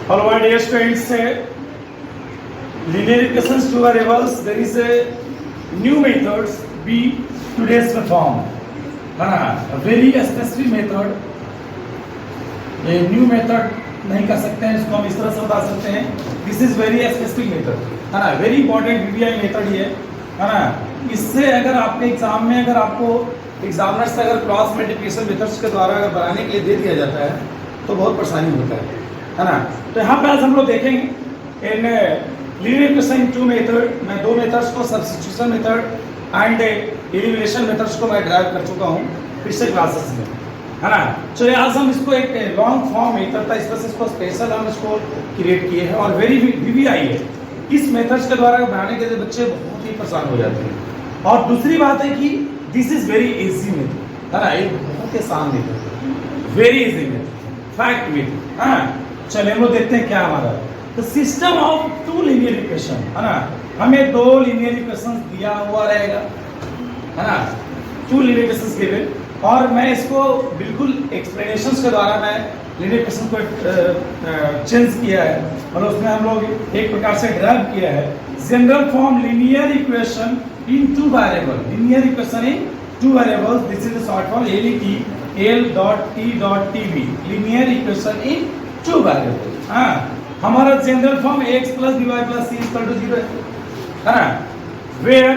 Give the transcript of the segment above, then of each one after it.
Hello, my dear students. Linear equations to variables. There is a new methods be today's perform. है ना? A very specific method. ये new method नहीं कर सकते हैं, इसको हम इस तरह से बता सकते हैं. This is very specific method, है ना. वेरी इंपॉर्टेंट वीवीआई मेथड ये है ना. इससे अगर आपके एग्जाम में अगर आपको एग्जामिनर से अगर क्रॉस मल्टीप्लिकेशन मेथड्स के द्वारा अगर बनाने के लिए दे दिया जाता है तो बहुत परेशानी होता है ना. तो यहाँ पे आज हम लोग देखेंगे in linear equation in two method. मैं दो मेथड्स को substitution method and elimination methods को मैं ड्राइव कर चुका हूँ पिछले क्लासेस में, है ना. तो आज हम इसको एक लॉन्ग फॉर्म मेथड था, इस वजह से इसको स्पेशल हम इसको क्रिएट किए हैं और वेरी वीवीआई है. इस मेथड्स के द्वारा बनाने के लिए बच्चे बहुत ही परेशान हो जाते हैं. और दूसरी बात है कि this is very easy method, है ना. ये बहुत ही आसान method, very easy method, fact method, है ना. चलिए हम लोग देखते हैं क्या हमारा the system of two linear equation, है ना. हमें दो लीनियर इक्वेशन दिया हुआ रहेगा, है ना. टू लीनियर इक्वेशंस गिवन और मैं इसको बिल्कुल एक्सप्लेनेशंस के द्वारा मैं लीनियर इक्वेशन को चेंज किया है और उसमें हम लोग एक प्रकार से ड्राइव किया है general form linear equation in two variable. Linear equation in two variables, this is the short form LET, L.T.TB, linear equation in two variable. हाँ, हमारा general form x plus dy plus c equal to 0 है ना. Where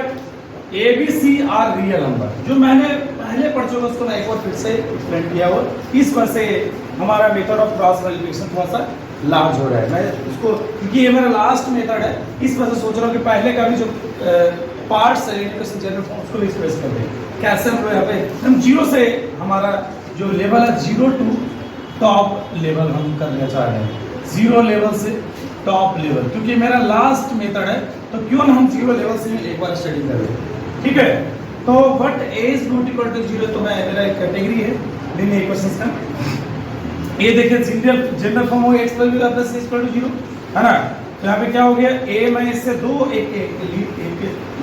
ABC are real number, जो मैंने पहले पढ़ चुका उसको मैं एक बार फिर से एक्सप्लेन किया हो. इस पर से हमारा मेथड ऑफ क्रॉस मल्टीप्लिकेशन थोड़ा सा लार्ज हो रहा है. मैं उसको क्योंकि ये मेरा लास्ट मेथड है, इस वजह से सोच रहा हूँ कि पहले का भी जो पार्ट्स है इक्वेशन जनरल फॉर्म उसको एक्सप्रेस कर दें. कैसे हम लोग यहाँ पे हम जीरो से हमारा जो लेवल है 0 टू टॉप लेवल हम करना चाह रहे हैं. 0 लेवल से टॉप लेवल, क्योंकि मेरा लास्ट मेथड है तो क्यों ना हम 0 लेवल से एक बार स्टडी कर लें. ठीक है. तो but a is not equal to 0 तो मैं मेरा एक कैटेगरी है लीनियर इक्वेशंस का. ये देखिए जनरल फॉर्म हो x plus y plus c equal to 0, है ना. तो यहाँ पे क्या हो गया a में इससे दो एक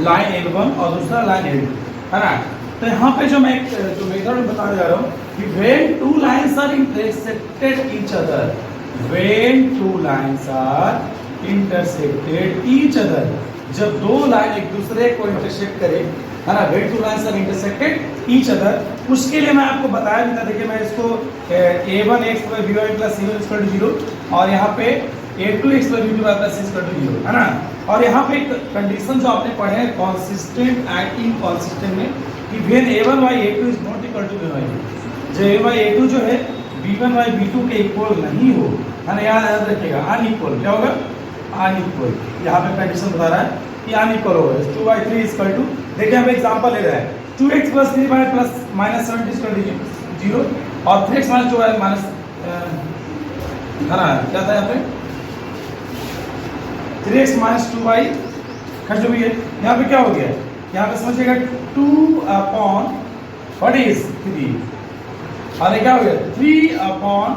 लाइन L1 और दूसरा लाइन L2, है ना. तो यहाँ पे जो मैं जो मेथड बताने जा रहा हूँ कि when two lines are intersected each other, when two lines are intersected each other, जब दो लाइन एक दूसरे को इंटरसेक्ट करे, है ना. when two lines are intersected each other, उसके लिए मैं आपको बताया भी था. देखिए मैं इसको a1x plus by plus c1 equal to 0 और यहाँ पे a2x plus b2 plus c equal to 0, है ना. और यहाँ पे एक कंडीशन जो आपने पढ़े हैं कॉन्सिस्टेंट एंड इनकॉन्सिस्टेंट में कि when a1 by a2 is not equal to b1 by a2, जो a1 by a2 जो है b1 by b2 के इक्वल नहीं हो, है ना. याद रखिएगा अनइक्वल क्या होगा, अनइक्वल. यहाँ पे कंडीशन बता रहा है कि अनइक्वल होगा. 2 by 3 इक्वल टू, देखिए यहाँ पे एग्जांपल ले रहा है 2x plus 3y plus minus 7 equal to 0 और 3x माइनस 2y माइनस, है ना. क्या था यहाँ पे 3x माइनस 2y खैर जो भी है. यहाँ पे क्या हो गया, यहाँ पे समझिएगा 2 अपॉन व्हाट इज 3 और ये क्या हो गया 3 अपॉन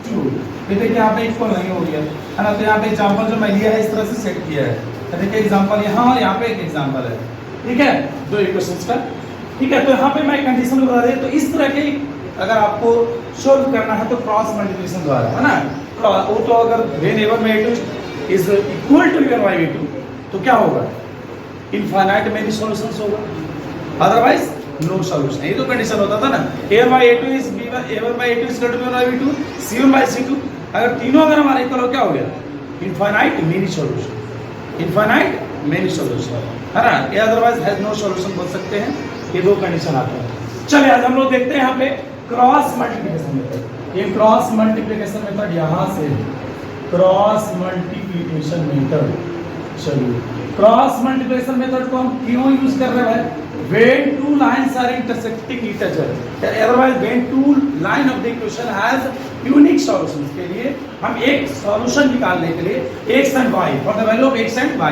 2. ये देखिए यहाँ पे इक्वल नहीं हो गया, है ना. तो यहाँ पे एग्जांपल जो मैं लिया है इस तरह से सेट किया है. देखिए एग्जांपल यहाँ और यहाँ पे एक एग्जांपल है. ठीक है, दो इक्वेशंस का. ठीक है. तो यहाँ पे मैं कंडीशन बता रही हूँ. तो इस तरह के अगर आपको सोल्व करना है तो क्रॉस मल्टीप्लिकेशन द्वारा, है ना. वो तो अगर when a1 by a2 is equal to a1 by a2 तो क्या होगा, इनफाइनाइट मेनी सॉल्यूशंस होगा, अदरवाइज नो सॉल्यूशन. ये तो कंडीशन होता था ना. a1 by a2 is a1 by a2 is equal to b1 by b2, c1 by c2. अगर तीनों अगर हमारे इक्वल हो क्या हो गया, infinite many solution, infinite many solution, है ना. ये अदरवाइज हैज नो सॉल्यूशन बोल सकते हैं. ये दो कंडीशन आते हैं. चलिए आज हम लोग देखते हैं यहाँ पे क्रॉस मल्टीप्लिकेशन मेथड. ये क्रॉस मल्टीप्लिकेशन मेथड यहाँ से क्रॉस मल्टीप्लिकेशन मेथड. चलिए क्रॉस मल्टीप्लिकेशन मेथड को हम क्यों यूज कर रहे हैं, when two lines are intersecting each other, otherwise when two line of the equation has unique solutions के लिए हम एक सॉल्यूशन निकालने के लिए x and y for the value of x and y,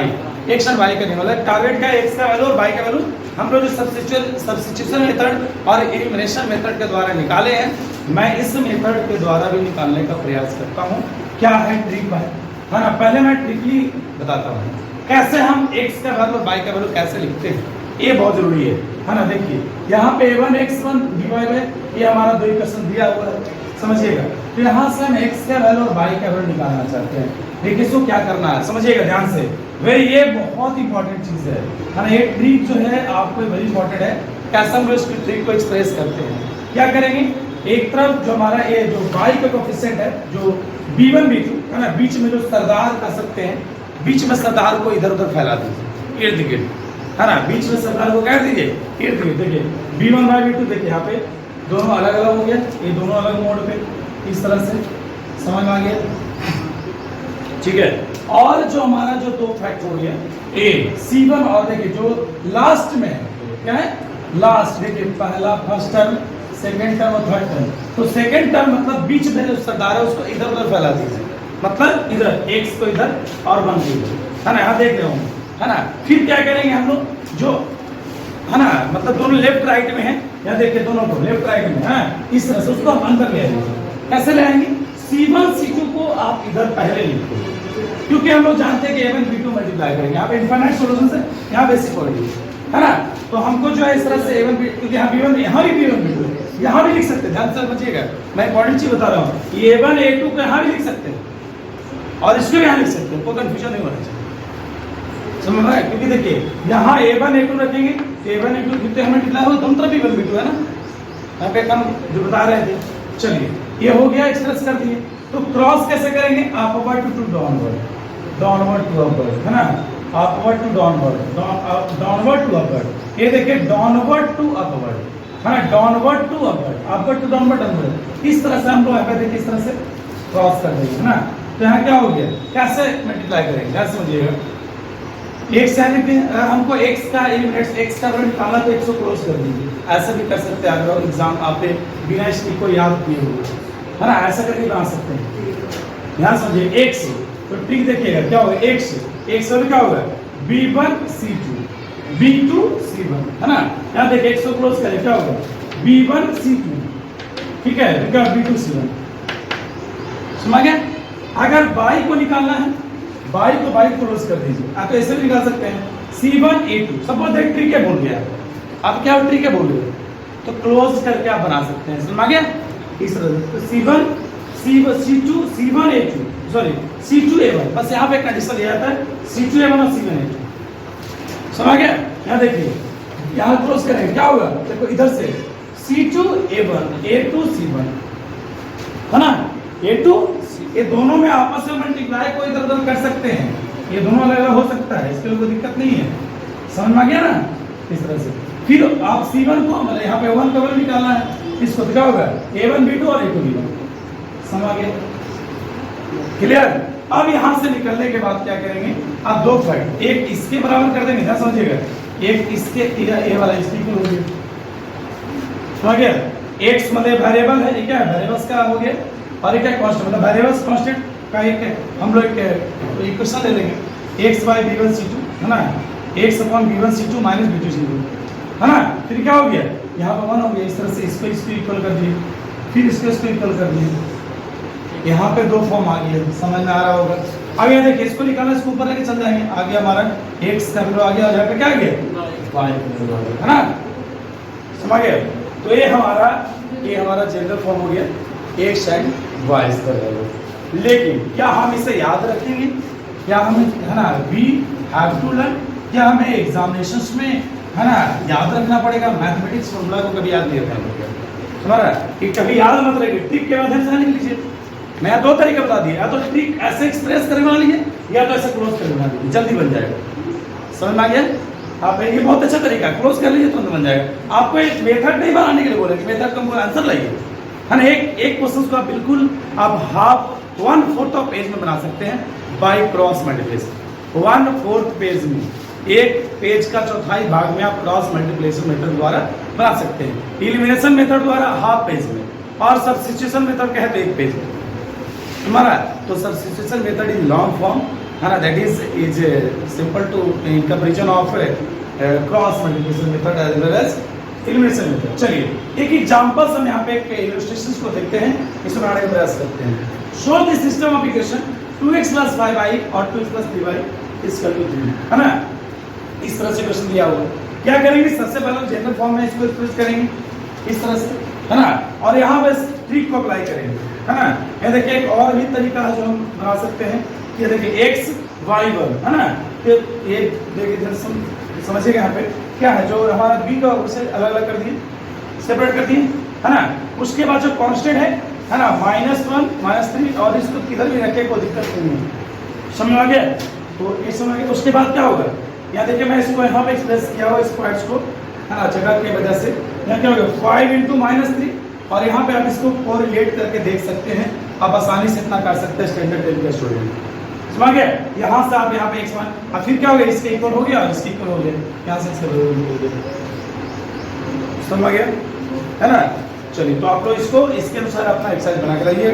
x and y करने वाला target का x का वैल्यू और y का वैल्यू हम लोग जो सब्स्टिट्यूशन मेथड और एलिमिनेशन मेथड के द्वारा निकाले हैं, मैं इस मेथड के द्वारा भी निकालने का प्रयास करता हूँ. क्या है ट्रिक है ना. पहले मैं ट्रिकली बताता हूँ कैसे हम x का वैल्यू और y का वैल्यू कैसे लिखते हैं. ये बहुत जरूरी है ना. देखिए यहाँ पे a1 x1 dy में ये हमारा दो इक्वेशन दिया हुआ है. समझिएगा। तो यहाँ से हम x का वैल्यू और y का वैल्यू निकालना चाहते हैं। देखिए इसको क्या करना है, समझिएगा ध्यान से। वे ये बहुत इंपॉर्टेंट चीज है ना, ये ट्रिक जो है आपको वेरी इंपॉर्टेंट है। कैसे हम लोग इस ट्रिक को एक्सप्रेस करते हैं, क्या करेंगे, एक तरफ जो हमारा ये जो y का कोएफिशिएंट है, जो b1 b2 है ना, बीच में जो सरदार कर सकते हैं, बीच में सरदार को इधर उधर फैला दीजिए इर्द गिर्द, है ना, बीच में सरदार को कर दीजिए इर्द गिर्द। देखिए b1 बाई b2, देखिए यहाँ पे दोनों अलग अलग हो गया, ये दोनों अलग मोड पे, इस तरह से समझ में आ गया, ठीक है। और जो हमारा जो दो फैक्ट हो गया a c1, और देखिए जो लास्ट में है क्या है, लास्ट, देखिए पहला फर्स्ट टर्म, सेकेंड टर्म और थर्ड टर्म। तो सेकेंड टर्म मतलब बीच में जो सरदार है उसको इधर उधर फैला दीजिए, मतलब इधर x को इधर और 1 को इधर, है ना, यहाँ देख रहे होंगे, है ना। फिर क्या करेंगे हम लोग, जो है ना, मतलब दोनों लेफ्ट राइट में है, यहाँ देखिए दोनों को लेफ्ट राइट में है, इस तरह से उसको हम अंदर ले आएंगे। कैसे ले आएंगे, c1 c2 को आप इधर पहले लिखो, क्योंकि हम लोग जानते हैं कि a1 b2 मल्टीप्लाई करेंगे, यहाँ पे इनफाइनाइट सॉल्यूशन है, यहाँ बेसिक क्वांटिटी है ना। तो हमको जो है इस तरह से a1 क्योंकि यहाँ b1, यहाँ भी b1 b2, यहाँ भी लिख सकते हैं, ध्यान से समझिएगा, मैं इंपॉर्टेंट चीज बता रहा हूँ, a1 a2 को यहाँ भी लिख सकते हैं और इसको भी यहाँ लिख सकते हैं, कोई कंफ्यूजन नहीं होना चाहिए, समझ रहा है। क्योंकि देखिए यहाँ a1 a2 रखेंगे, a1 a2 कितने हमें कितना हो, दोनों तरफ b1 b2 है ना, यहाँ पे हम जो बता रहे थे। चलिए ये हो गया, एक्सप्रेस कर दिए। तो क्रॉस कैसे करेंगे, upward to downward, downward to upward, है ना, upward to downward, downward to upward. ये देखिए डाउनवर्ड टू अपवर्ड, है ना, downward to upward, upward to downward, downward, इस तरह से हम लोग यहाँ पे देखिए इस तरह से क्रॉस कर देंगे, है ना। तो यहाँ क्या हो गया, कैसे मल्टीप्लाई करेंगे, क्या समझिएगा, एक से हमको x का एलिमेंट्स, x का वैल्यू निकालना, तो x को क्लोज कर दीजिए, ऐसा भी कर सकते हैं। अगर एग्जाम आपने बिना इस ट्रिक को याद किए हुए, है ना, ऐसा करके बना सकते हैं। ध्यान समझिए x, तो ट्रिक देखिएगा क्या होगा, x में क्या होगा, b1 c2 b2 c1, है ना। यहाँ देखिए x को क्लोज करें, क्या होगा b1 c2, ठीक है, क्या b2 c1, समझ गए। अगर y को निकालना है, y को क्लोज कर दीजिए, आप ऐसे भी निकाल सकते हैं, c1 a2, सपोज एक ट्रिक है बोल गया, आप क्या ट्रिक है बोल रहे, तो क्लोज करके आप बना सकते हैं, समझ गया, इस तरह से। तो c1 c2 c1 a2, sorry c2 a1, बस यहाँ पे कंडीशन ये आता है c2 a1 और c1 a2, समझ गया। यहाँ देखिए यहाँ क्लोज करेंगे, क्या होगा, देखो इधर से c2 a1 a2 c1, है ना, a2, ये दोनों में आपस में मल्टीप्लाई को इधर उधर कर सकते हैं, ये दोनों अलग अलग हो सकता है, इसके लिए कोई दिक्कत नहीं है, समझ में आ गया ना, इस तरह से। फिर आप c1 को मतलब यहाँ पे 1 का वैल्यू निकालना है, इसको तो क्या होगा a1 b2 और a2 b1, समझ गए, क्लियर। अब यहाँ से निकलने के बाद क्या करेंगे, आप दो फैक्ट, एक इसके बराबर कर देंगे, ध्यान समझिएगा, एक इसके ए वाला इसकी हो गया, समझ गया। x मतलब वेरिएबल है, ये क्या है, वेरिएबल्स का हो गया, और एक कांस्टेंट मतलब वेरिएबल्स कांस्टेंट का एक हम लोग एक इक्वेशन ले लेंगे, x बाई b1 c2, है ना, x upon b1 c2 minus b2 c2, है ना। फिर क्या हो गया, यहाँ पर 1 हो गया, इस तरह से इसको इक्वल कर दिए, फिर इसको इक्वल कर दिए, यहाँ पे दो फॉर्म आ गया, समझ में आ रहा होगा। अब यहाँ देखिए इसको निकालना, इसको ऊपर लेके चल जाएंगे, आ गया हमारा x का वैल्यू आ गया, और यहाँ पे क्या आ गया y, है ना, समझ गए। तो ये हमारा जनरल फॉर्म हो गया x एंड y का वैल्यू। लेकिन क्या हम इसे याद रखेंगे, क्या हमें, है ना, वी हैव टू लर्न, क्या हमें एग्जामिनेशंस में, है ना, याद रखना पड़ेगा, मैथमेटिक्स फॉर्मूला को कभी याद नहीं रखना, तुम्हारा कि कभी याद मत रखें, ट्रिक के माध्यम से लिख लीजिए। मैं दो तरीके बता दिए, या तो ट्रिक ऐसे एक्सप्रेस करने वाला लीजिए, या तो ऐसे क्लोज करने वाला लीजिए, जल्दी बन जाएगा, समझ में आ गया। आप ये बहुत अच्छा तरीका है, क्लोज कर लीजिए तुरंत बन जाएगा। आपको एक मेथड नहीं बनाने के लिए बोले, मेथड का आंसर लाइए, है ना। एक क्वेश्चन को आप बिल्कुल आप हाफ 1/4 ऑफ पेज में बना सकते हैं बाय क्रॉस मल्टीप्लिकेशन। 1/4 पेज में, एक पेज का चौथाई भाग में आप क्रॉस मल्टीप्लिकेशन मेथड द्वारा बना सकते हैं। एलिमिनेशन मेथड द्वारा हाफ पेज में, और सब्स्टिट्यूशन मेथड कहते हैं एक पेज में तुम्हारा। तो substitution method is long form, है ना, that is simple to in comparison of cross multiplication method as well as elimination method. चलिए एक एग्जांपल्स हम यहाँ पे एक इलस्ट्रेशंस को देखते हैं, इसको बनाने का प्रयास करते हैं। Show the system of equation 2x + 5y और 2x + 3y = 3, है ना। इस तरह से क्वेश्चन दिया हुआ है, क्या करेंगे, सबसे पहले जनरल फॉर्म में इसको एक्सप्रेस करेंगे इस तरह से, है ना। और यहाँ बस ट्रिक को अप्लाई करेंगे, है ना। ये देखिए एक और भी तरीका है जो हम बना सकते हैं कि देखिए x y 1, है ना। ये देखिए समझिएगा यहाँ पे क्या है, जो हमारा b का उसे अलग अलग कर दिए, सेपरेट कर दिए, है ना। उसके बाद जो कांस्टेंट है ना, -1 -3, और इसको किधर भी रखे कोई दिक्कत नहीं है, समझ आ गया। तो ये समझ आ गया। उसके बाद क्या होगा, यहाँ देखिए मैं इसको यहाँ पे एक्सप्रेस किया हुआ स्क्वायर्स को, है ना, जगह की वजह से। यहाँ क्या होगा 5 × -3, और यहाँ पे आप इसको कोरिलेट करके देख सकते हैं, आप आसानी से इतना कर सकते हैं स्टैंडर्ड 10 का स्टूडेंट, समझ गए। यहाँ से आप यहाँ पे x1, अब फिर क्या हो गया, इसके इक्वल हो गया, इसके इक्वल हो गया, यहाँ से समझ गया, है ना। चलिए तो आप लोग इसको इसके अनुसार अपना एक्सरसाइज बना के लाइए।